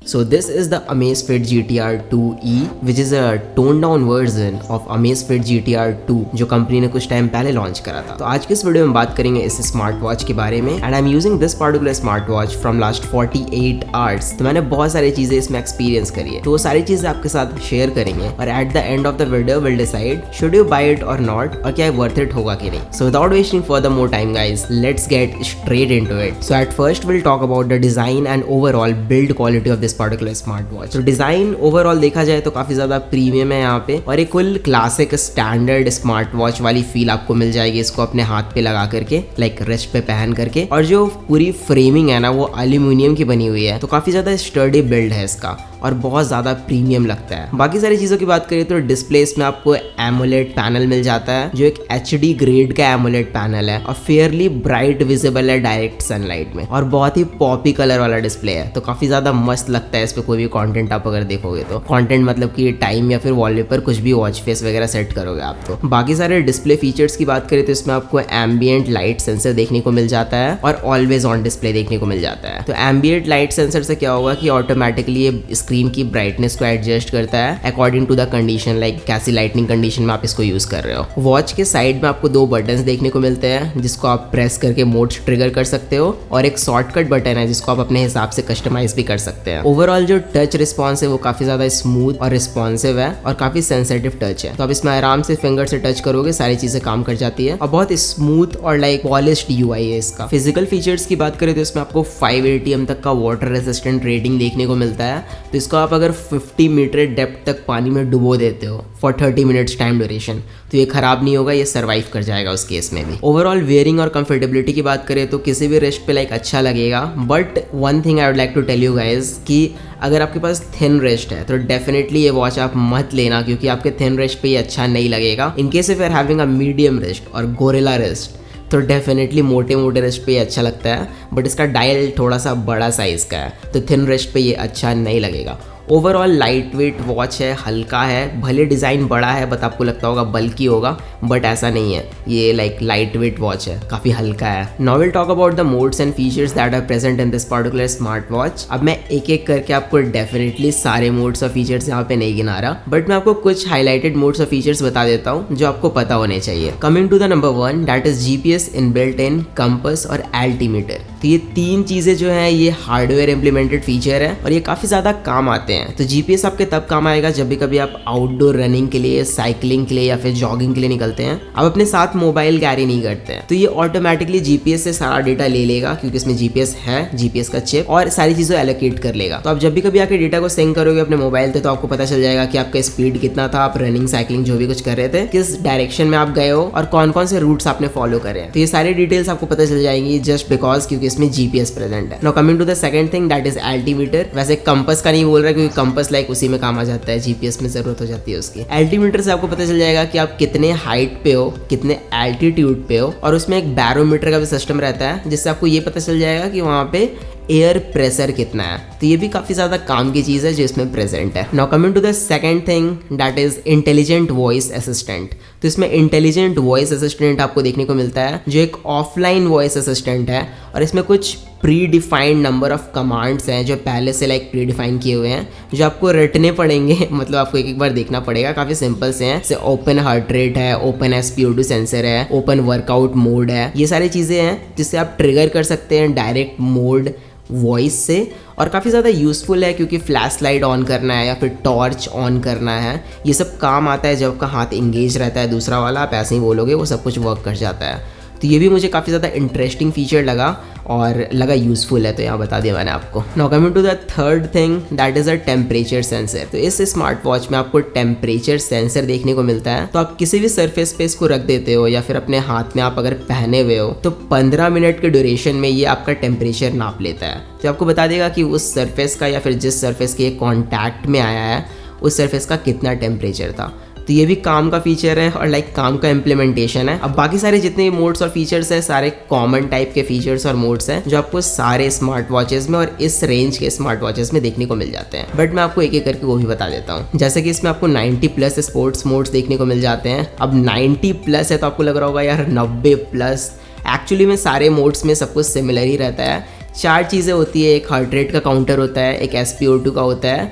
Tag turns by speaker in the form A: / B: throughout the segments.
A: So this is the Amazfit GTR 2e which is a toned down version of Amazfit GTR 2 जो company ने कुछ time पहले launch करा था। तो आज के इस वीडियो में बात करेंगे इस स्मार्ट वॉच के बारे में and I am using this particular smart watch from last 48 hours. तो मैंने बहुत सारी चीजें इसमें एक्सपीरियंस करी है, तो वो सारी चीजें आपके साथ शेयर करेंगे और at the end of the video will decide should you buy it और नॉट, और क्या वर्थ इट होगा कि नहीं। So without wasting further more time guys, let's get straight into it. So at first will talk about the design and overall build quality of this particular smart watch. तो design overall देखा जाए तो काफी ज्यादा premium है यहाँ पे, और एक full classic standard smart watch वाली फील आपको मिल जाएगी इसको अपने हाथ पे लगा करके, लाइक रिस्ट पे पहन करके। और जो पूरी फ्रेमिंग है ना वो एल्यूमिनियम की बनी हुई है, तो काफी ज्यादा स्टर्डी बिल्ड है इसका और बहुत ज्यादा प्रीमियम लगता है। बाकी सारी चीजों की बात करें तो डिस्प्ले में आपको एमोलेड पैनल मिल जाता है जो एक HD ग्रेड का एमोलेड पैनल है और फेयरली ब्राइट विजिबल है डायरेक्ट सनलाइट में, और बहुत ही पॉपी कलर वाला डिस्प्ले है, तो काफी ज्यादा मस्त लगता है इस पे कोई भी कंटेंट आप अगर देखोगे तो। कंटेंट मतलब कि टाइम या फिर वॉलपेपर कुछ भी वॉच फेस वगैरह सेट करोगे आप तो। बाकी सारे डिस्प्ले फीचर्स की बात करें तो इसमें आपको एम्बिएंट लाइट सेंसर देखने को मिल जाता है और ऑलवेज ऑन डिस्प्ले देखने को मिल जाता है। तो एम्बिएंट लाइट सेंसर से क्या होगा कि ऑटोमेटिकली ये स्क्रीन की ब्राइटनेस को एडजस्ट करता है according to the condition, like कैसी लाइटनिंग कंडीशन में आप इसको यूज कर रहे हो। वॉच के साइड में आपको 2 बटन्स देखने को मिलते हैं जिसको आप प्रेस करके मोड्स ट्रिगर कर सकते हो, और एक शॉर्टकट बटन है जिसको आप अपने हिसाब से कस्टमाइज भी कर सकते हैं। ओवरऑल जो टच रिस्पॉन्स है वो काफी ज्यादा स्मूथ और रिस्पॉन्सिव है और काफी सेंसिटिव टच है, तो आप इसमें आराम से फिंगर से टच करोगे सारी चीजें काम कर जाती है, और बहुत स्मूथ और लाइक पॉलिश्ड UI है इसका। फिजिकल फीचर्स की बात करें तो इसमें आपको 5 ATM तक का वाटर रेसिस्टेंट रेटिंग देखने को मिलता है, तो इसको आप अगर 50 मीटर डेप्थ तक पानी में डुबो देते हो फॉर 30 मिनट्स टाइम ड्यूरेशन, तो ये खराब नहीं होगा, ये सर्वाइव कर जाएगा उस केस में भी। ओवरऑल वेयरिंग और कंफर्टेबिलिटी की बात करें तो किसी भी रिस्ट पे लाइक अच्छा लगेगा, but one thing I would like to tell you guys कि अगर आपके पास थिन रिस्ट है तो डेफिनेटली ये वॉच आप मत लेना, क्योंकि आपके थिन रिस्ट पे ये अच्छा नहीं लगेगा। In case if you are having a medium wrist और गोरिल्ला रिस्ट तो डेफिनेटली मोटे मोटे रिस्ट पे ये अच्छा लगता है, बट इसका डायल थोड़ा सा बड़ा साइज का है, तो थिन रिस्ट पे ये अच्छा नहीं लगेगा। ओवरऑल लाइट वेट वॉच है, हल्का है, भले डिज़ाइन बड़ा है बट आपको लगता होगा बल्कि होगा, बट ऐसा नहीं है, ये लाइक लाइट वेट वॉच है, काफ़ी हल्का है। Now will talk about the modes and features that are present in this particular smart watch. अब मैं एक एक करके आपको डेफिनेटली सारे मोड्स और फीचर्स यहाँ पे नहीं गिना रहा, बट मैं आपको कुछ हाईलाइटेड मोड्स और फीचर्स बता देता हूँ जो आपको पता होने चाहिए। Coming to the number 1 that is GPS inbuilt in, compass और एल्टीमीटर। तो ये 3 चीज़ें जो है ये हार्डवेयर इम्प्लीमेंटेड फीचर है और ये काफ़ी ज़्यादा काम आते हैं। तो GPS आपके तब काम आएगा जब भी कभी आप आउटडोर रनिंग के लिए, साइकिलिंग के लिए या फिर जॉगिंग के लिए निकलते हैं, आप अपने साथ मोबाइल कैरी नहीं करते हैं, तो ये ऑटोमेटिकली GPS से सारा डेटा ले लेगा, क्योंकि इसमें GPS है, GPS का चिप, और सारी चीजें एलोकेट कर लेगा। तो आप जब भी कभी आके डेटा को सिंक करोगे अपने मोबाइल से, तो आपको पता चल जाएगा कि आपका स्पीड कितना था, आप रनिंग, साइकिलिंग जो भी कुछ कर रहे थे, किस डायरेक्शन में आप गए हो और कौन कौन से रूट्स आपने फॉलो करे हैं, तो ये सारी डिटेल्स आपको पता चल जाएंगी जस्ट बिकॉज क्योंकि इसमें GPS प्रेजेंट है। Now coming to the second thing that is altimeter. वैसे कंपस का नहीं बोल रहा क्योंकि कंपस लाइक उसी में काम आ जाता है, GPS में जरूरत हो जाती है उसकी। एल्टीमीटर से आपको पता चल जाएगा कि आप कितने हाइट पे हो, कितने एल्टीट्यूड पे हो, और उसमें एक बैरोमीटर का भी सिस्टम रहता है जिससे आपको ये पता चल जाएगा कि वहाँ पे एयर प्रेशर कितना है, तो ये भी काफ़ी ज़्यादा काम की चीज़ है जो इसमें प्रेजेंट है। Now coming to the second thing that is intelligent voice assistant. तो इसमें इंटेलिजेंट वॉइस असिस्टेंट आपको देखने को मिलता है जो एक ऑफलाइन वॉइस असिस्टेंट है, और इसमें कुछ pre defined number of commands हैं जो पहले से लाइक प्री डिफाइन किए हुए हैं, जो आपको रटने पड़ेंगे, मतलब आपको एक बार देखना पड़ेगा। काफ़ी सिंपल से हैं, जैसे ओपन हार्ट रेट है, ओपन SpO2 सेंसर है, ओपन वर्कआउट मोड है, ये सारी चीज़ें हैं जिससे आप ट्रिगर कर सकते हैं डायरेक्ट मोड वॉइस से, और काफ़ी ज़्यादा यूज़फुल है क्योंकि फ्लैश लाइट ऑन करना है या फिर टॉर्च ऑन करना है, ये सब काम आता है जब आपका हाथ इंगेज रहता है, दूसरा वाला आप ऐसे ही बोलोगे वो सब कुछ वर्क कर जाता है। तो ये भी मुझे काफ़ी ज़्यादा इंटरेस्टिंग फीचर लगा और लगा यूज़फुल है, तो यहाँ बता दिया मैंने आपको। Now coming to the third thing that is a temperature sensor. तो इस स्मार्ट वॉच में आपको टेम्परेचर सेंसर देखने को मिलता है, तो आप किसी भी सरफेस पे इसको रख देते हो या फिर अपने हाथ में आप अगर पहने हुए हो, तो 15 मिनट के ड्यूरेशन में ये आपका टेम्परेचर नाप लेता है। तो आपको बता देगा कि उस सरफेस का या फिर जिस सरफेस के कॉन्टैक्ट में आया है उस सरफेस का कितना टेम्परेचर था। तो ये भी काम का फीचर है और लाइक काम का इम्प्लीमेंटेशन है। अब बाकी सारे जितने मोड्स और फीचर्स है सारे कॉमन टाइप के फीचर्स और मोड्स हैं जो आपको सारे स्मार्ट वॉचेस में और इस रेंज के स्मार्ट वॉचेस में देखने को मिल जाते हैं, बट मैं आपको एक एक करके वो भी बता देता हूँ। जैसे कि इसमें आपको 90+ स्पोर्ट्स मोड्स देखने को मिल जाते हैं। अब 90+ है तो आपको लग रहा होगा यार 90+, एक्चुअली में सारे मोड्स में सब कुछ सिमिलर ही रहता है। 4 चीज़ें होती है, एक हार्ट रेट का काउंटर होता है, एक SpO2 का होता है,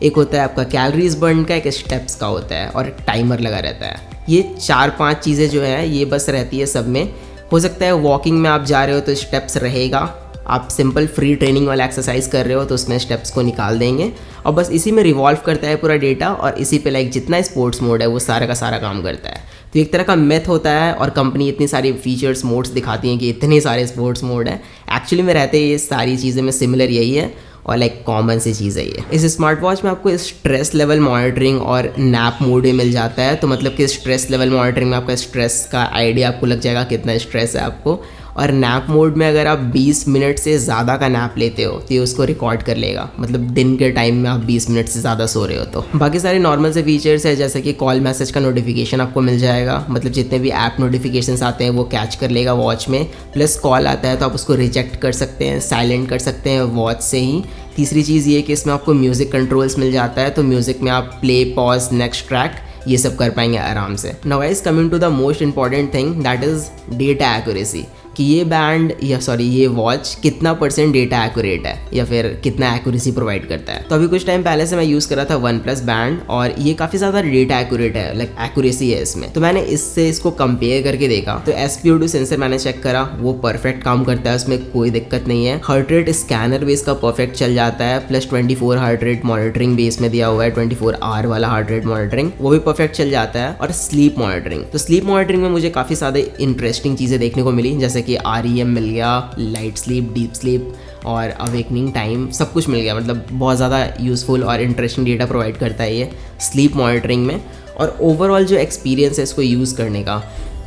A: एक होता है आपका कैलोरीज बर्न का, एक स्टेप्स का होता है और एक टाइमर लगा रहता है। ये 4-5 चीज़ें जो है ये बस रहती है सब में। हो सकता है वॉकिंग में आप जा रहे हो तो स्टेप्स रहेगा, आप सिंपल फ्री ट्रेनिंग वाला एक्सरसाइज कर रहे हो तो उसमें स्टेप्स को निकाल देंगे और बस इसी में रिवॉल्व करता है पूरा डेटा और इसी पे लाइक जितना स्पोर्ट्स मोड है वो सारा का सारा काम करता है। तो एक तरह का मेथ होता है और कंपनी इतनी सारी फीचर्स मोड्स दिखाती हैं कि इतने सारे स्पोर्ट्स मोड है, एक्चुअली में रहते ये सारी चीज़ें में सिमिलर यही है और लाइक कॉमन सी चीज़ है ये। इस स्मार्ट वॉच में आपको स्ट्रेस लेवल मॉनिटरिंग और नैप मोड भी मिल जाता है। तो मतलब कि स्ट्रेस लेवल मॉनिटरिंग में आपका स्ट्रेस का आइडिया आपको लग जाएगा कितना स्ट्रेस है आपको, और नैप मोड में अगर आप 20 मिनट से ज़्यादा का नैप लेते हो तो ये उसको रिकॉर्ड कर लेगा, मतलब दिन के टाइम में आप 20 मिनट से ज़्यादा सो रहे हो तो। बाकी सारे नॉर्मल से फीचर्स है जैसे कि कॉल मैसेज का नोटिफिकेशन आपको मिल जाएगा, मतलब जितने भी ऐप नोटिफिकेशंस आते हैं वो कैच कर लेगा वॉच में, प्लस कॉल आता है तो आप उसको रिजेक्ट कर सकते हैं, साइलेंट कर सकते हैं वॉच से ही। तीसरी चीज़ ये कि इसमें आपको म्यूज़िक कंट्रोल्स मिल जाता है, तो म्यूज़िक में आप प्ले, पॉज, नेक्स्ट ट्रैक ये सब कर पाएंगे आराम से। Now guys coming to the most important thing that is data accuracy, कि ये बैंड ये वॉच कितना % डेटा एक्यूरेट है या फिर कितना एक्यूरेसी प्रोवाइड करता है। तो अभी कुछ टाइम पहले से मैं यूज़ कर रहा था OnePlus बैंड और ये काफ़ी ज़्यादा डेटा एक्यूरेट है, लाइक एक्यूरेसी है इसमें। तो मैंने इसको कंपेयर करके देखा तो SpO2 सेंसर मैंने चेक करा, वो परफेक्ट काम करता है, उसमें कोई दिक्कत नहीं है। हार्ट रेट स्कैनर भी इसका परफेक्ट चल जाता है, प्लस 24 हार्ट रेट मॉनिटरिंग भी इसमें दिया हुआ है, 24 आवर वाला हार्ट रेट मॉनिटरिंग वो भी परफेक्ट चल जाता है। और स्लीप मॉनिटरिंग, तो स्लीप मॉनिटरिंग में मुझे काफ़ी ज़्यादा इंटरेस्टिंग चीज़ें देखने को मिली, जैसे कि REM मिल गया, लाइट स्लीप, डीप स्लीप और अवेकनिंग टाइम, सब कुछ मिल गया। मतलब बहुत ज़्यादा यूज़फुल और इंटरेस्टिंग डेटा प्रोवाइड करता है ये स्लीप मॉनिटरिंग में। और ओवरऑल जो एक्सपीरियंस है इसको यूज़ करने का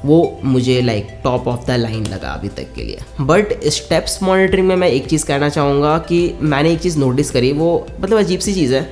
A: वो मुझे like top of the line लगा अभी तक के लिए। बट स्टेप्स मॉनिटरिंग में मैं एक चीज़ कहना चाहूँगा कि मैंने एक चीज़ नोटिस करी, वो मतलब अजीब सी चीज़ है।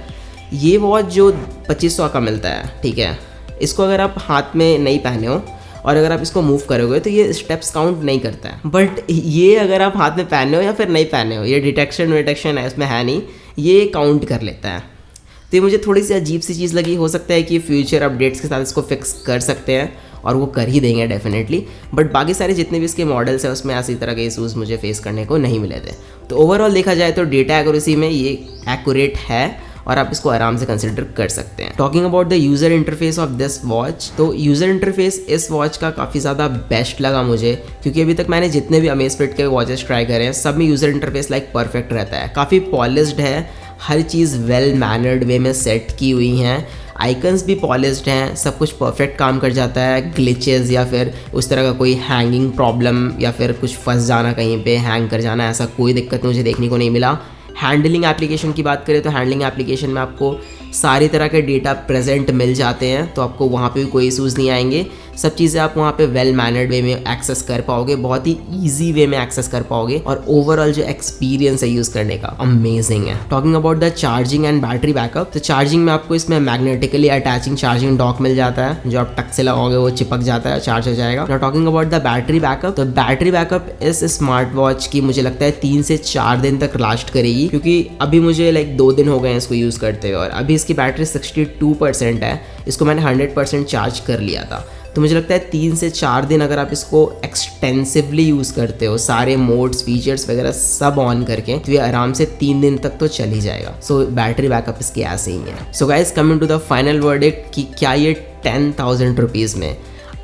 A: ये वॉच जो 2500 का मिलता है, ठीक है, इसको अगर आप हाथ में नहीं पहने हो और अगर आप इसको मूव करोगे तो ये स्टेप्स काउंट नहीं करता है। बट ये अगर आप हाथ में पहने हो या फिर नहीं पहने हो, ये डिटेक्शन है उसमें है नहीं, ये काउंट कर लेता है। तो ये मुझे थोड़ी सी अजीब सी चीज़ लगी। हो सकता है कि फ्यूचर अपडेट्स के साथ इसको फिक्स कर सकते हैं और वो कर ही देंगे डेफिनेटली, बट बाकी सारे जितने भी इसके मॉडल्स हैं उसमें ऐसी तरह के इशूज़ मुझे फेस करने को नहीं मिले थे। तो ओवरऑल देखा जाए तो डेटा एक्यूरेसी में ये एक्यूरेट है और आप इसको आराम से कंसिडर कर सकते हैं। Talking about the user interface of this watch, तो यूज़र इंटरफेस इस वॉच का काफ़ी ज़्यादा बेस्ट लगा मुझे, क्योंकि अभी तक मैंने जितने भी अमेज़फिट के वॉचेस ट्राई करे हैं सब में यूज़र इंटरफेस लाइक परफेक्ट रहता है, काफ़ी पॉलिश्ड है, हर चीज़ वेल मैनर्ड वे में सेट की हुई हैं, आइकन्स भी पॉलिश्ड हैं, सब कुछ परफेक्ट काम कर जाता है। ग्लिचेस या फिर उस तरह का कोई हैंगिंग प्रॉब्लम या फिर कुछ फंस जाना कहीं पे, हैंग कर जाना, ऐसा कोई दिक्कत मुझे देखने को नहीं मिला। हैंडलिंग एप्लीकेशन की बात करें तो हैंडलिंग एप्लीकेशन में आपको सारी तरह के डेटा प्रेजेंट मिल जाते हैं, तो आपको वहाँ पे भी कोई इशूज़ नहीं आएंगे। सब चीज़ें आप वहाँ पे वेल मैनर्ड वे में एक्सेस कर पाओगे, बहुत ही ईजी वे में एक्सेस कर पाओगे और ओवरऑल जो एक्सपीरियंस है यूज़ करने का अमेजिंग है। Talking about the charging and battery backup, तो चार्जिंग में आपको इसमें मैग्नेटिकली अटैचिंग चार्जिंग डॉक मिल जाता है, जो आप टक से लगाओगे वो चिपक जाता है, चार्ज हो जाएगा। Now talking about the battery backup, तो बैटरी बैकअप इस स्मार्ट वॉच की मुझे लगता है 3 से 4 दिन तक लास्ट करेगी, क्योंकि अभी मुझे लाइक 2 दिन हो गए हैं इसको यूज़ करते हुए और अभी इसकी बैटरी 62% है। इसको मैंने 100% चार्ज कर लिया था, तो मुझे लगता है 3 से 4 दिन अगर आप इसको एक्सटेंसिवली यूज़ करते हो, सारे मोड्स, फीचर्स वगैरह सब ऑन करके, तो ये आराम से 3 दिन तक तो चल ही जाएगा। सो बैटरी बैकअप इसकी ऐसे ही है। So guys coming to the final verdict कि क्या ये 10,000 रुपीज़ में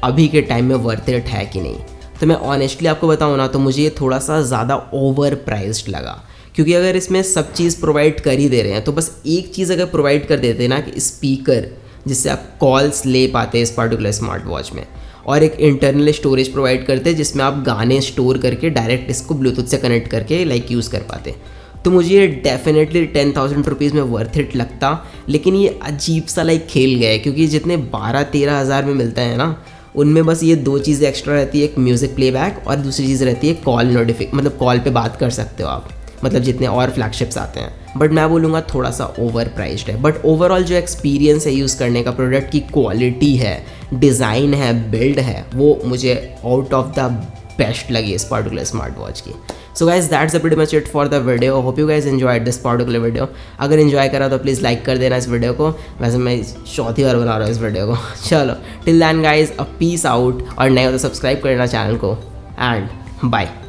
A: अभी के टाइम में वर्थ इट है कि नहीं, तो मैं ऑनेस्टली आपको बताऊँ ना तो मुझे ये थोड़ा सा ज़्यादा ओवर प्राइस्ड लगा, क्योंकि अगर इसमें सब चीज़ प्रोवाइड कर ही दे रहे हैं तो बस एक चीज़ अगर प्रोवाइड कर देते ना कि स्पीकर, जिससे आप कॉल्स ले पाते हैं इस पर्टिकुलर स्मार्ट वॉच में, और एक इंटरनल स्टोरेज प्रोवाइड करते हैं जिसमें आप गाने स्टोर करके डायरेक्ट इसको ब्लूटूथ से कनेक्ट करके लाइक यूज़ कर पाते, तो मुझे ये डेफिनेटली 10,000 रुपीज़ में वर्थ इट लगता। लेकिन ये अजीब सा लाइक खेल गया है, क्योंकि जितने 12-13 हज़ार में मिलता है ना, उनमें बस ये 2 चीज़ें एक्स्ट्रा रहती है, एक म्यूज़िक प्लेबैक और दूसरी चीज़ रहती है कॉल मतलब कॉल पे बात कर सकते हो आप, मतलब जितने और फ्लैगशिप्स आते हैं। बट मैं बोलूँगा थोड़ा सा ओवर प्राइस्ड है। बट ओवरऑल जो एक्सपीरियंस है यूज़ करने का, प्रोडक्ट की क्वालिटी है, डिज़ाइन है, बिल्ड है, वो मुझे आउट ऑफ द बेस्ट लगी इस पर्टिकुलर स्मार्ट वॉच की। So guys that's pretty much it for the video. Hope you guys enjoyed this particular video. अगर एंजॉय करा तो प्लीज़ लाइक कर देना इस वीडियो को। वैसे मैं 4थी बार बना रहा हूँ इस वीडियो को। चलो till then guys, a peace out, और नए हो तो सब्सक्राइब कर देना चैनल को, एंड बाय।